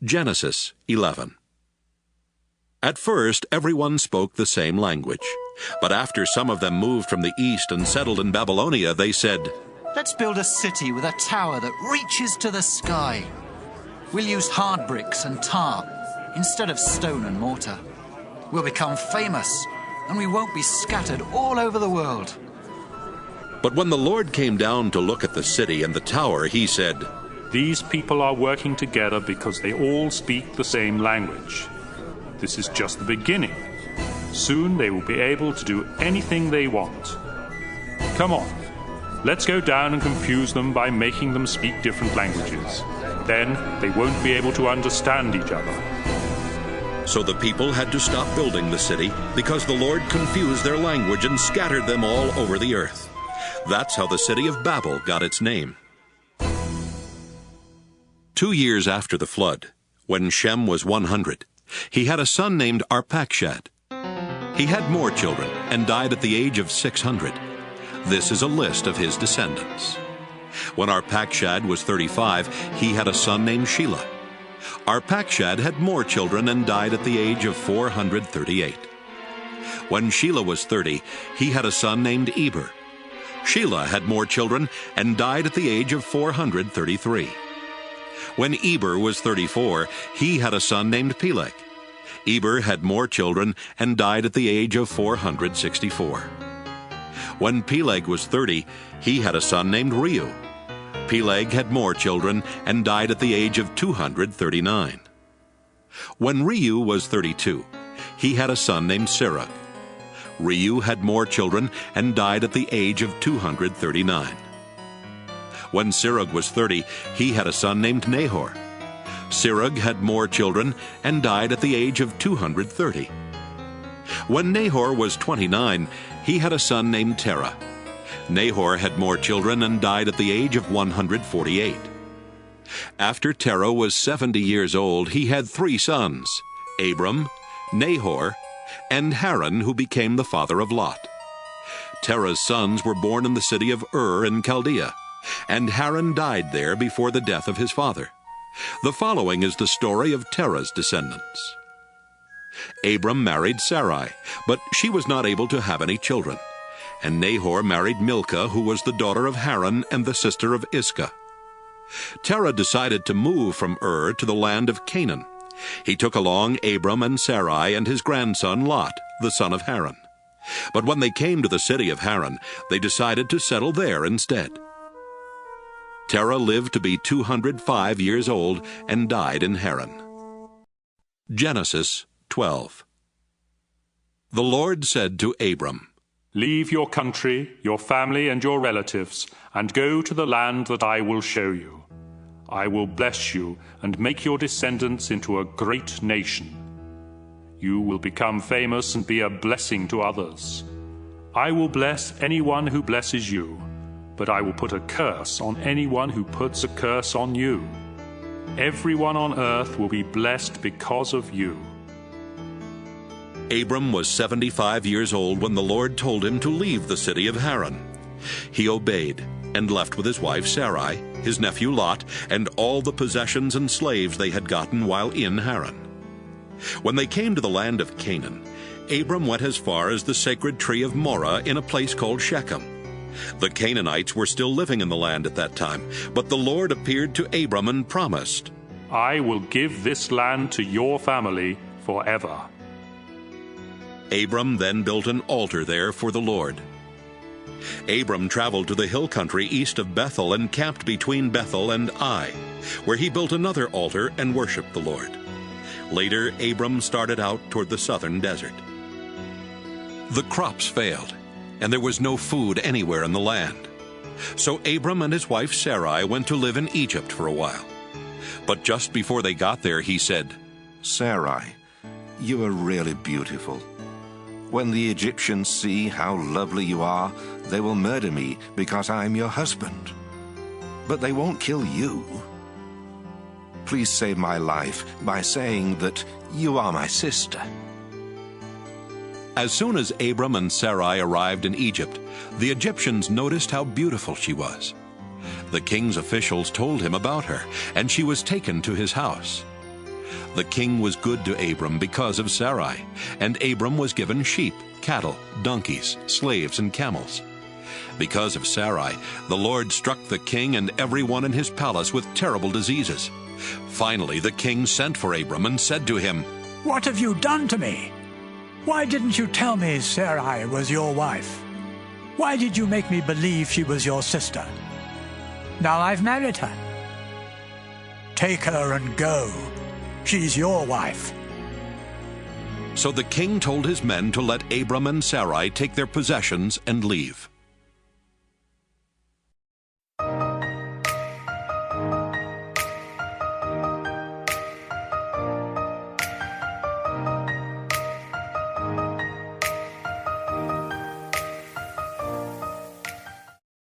Genesis 11. At first, everyone spoke the same language. But after some of them moved from the east and settled in Babylonia, they said, "Let's build a city with a tower that reaches to the sky. We'll use hard bricks and tar instead of stone and mortar. We'll become famous, and we won't be scattered all over the world." But when the Lord came down to look at the city and the tower, he said, "These people are working together because they all speak the same language. This is just the beginning. Soon they will be able to do anything they want. Come on, let's go down and confuse them by making them speak different languages. Then they won't be able to understand each other." So the people had to stop building the city because the Lord confused their language and scattered them all over the earth. That's how the city of Babel got its name. 2 years after the flood, when Shem was 100, he had a son named Arpachshad. He had more children and died at the age of 600. This is a list of his descendants. When Arpachshad was 35, he had a son named Shelah. Arpachshad had more children and died at the age of 438. When Shelah was 30, he had a son named Eber. Shelah had more children and died at the age of 433. When Eber was 34, he had a son named Peleg. Eber had more children and died at the age of 464. When Peleg was 30, he had a son named Reu. Peleg had more children and died at the age of 239. When Reu was 32, he had a son named Serug. Reu had more children and died at the age of 239. When Serug was 30, he had a son named Nahor. Serug had more children and died at the age of 230. When Nahor was 29, he had a son named Terah. Nahor had more children and died at the age of 148. After Terah was 70 years old, he had 3 sons, Abram, Nahor, and Haran, who became the father of Lot. Terah's sons were born in the city of Ur in Chaldea, and Haran died there before the death of his father. The following is the story of Terah's descendants. Abram married Sarai, but she was not able to have any children. And Nahor married Milcah, who was the daughter of Haran and the sister of Iscah. Terah decided to move from Ur to the land of Canaan. He took along Abram and Sarai and his grandson Lot, the son of Haran. But when they came to the city of Haran, they decided to settle there instead. Terah lived to be 205 years old and died in Haran. Genesis 12. The Lord said to Abram, "Leave your country, your family, and your relatives, and go to the land that I will show you. I will bless you and make your descendants into a great nation. You will become famous and be a blessing to others. I will bless anyone who blesses you, but I will put a curse on anyone who puts a curse on you. Everyone on earth will be blessed because of you." Abram was 75 years old when the Lord told him to leave the city of Haran. He obeyed and left with his wife Sarai, his nephew Lot, and all the possessions and slaves they had gotten while in Haran. When they came to the land of Canaan, Abram went as far as the sacred tree of Moreh in a place called Shechem. The Canaanites were still living in the land at that time, but the Lord appeared to Abram and promised, "I will give this land to your family forever." Abram then built an altar there for the Lord. Abram traveled to the hill country east of Bethel and camped between Bethel and Ai, where he built another altar and worshipped the Lord. Later, Abram started out toward the southern desert. The crops failed, and there was no food anywhere in the land. So Abram and his wife Sarai went to live in Egypt for a while. But just before they got there, he said, "Sarai, you are really beautiful. When the Egyptians see how lovely you are, they will murder me because I am your husband. But they won't kill you. Please save my life by saying that you are my sister." As soon as Abram and Sarai arrived in Egypt, the Egyptians noticed how beautiful she was. The king's officials told him about her, and she was taken to his house. The king was good to Abram because of Sarai, and Abram was given sheep, cattle, donkeys, slaves, and camels. Because of Sarai, the Lord struck the king and everyone in his palace with terrible diseases. Finally, the king sent for Abram and said to him, "What have you done to me? Why didn't you tell me Sarai was your wife? Why did you make me believe she was your sister? Now I've married her. Take her and go. She's your wife." So the king told his men to let Abram and Sarai take their possessions and leave.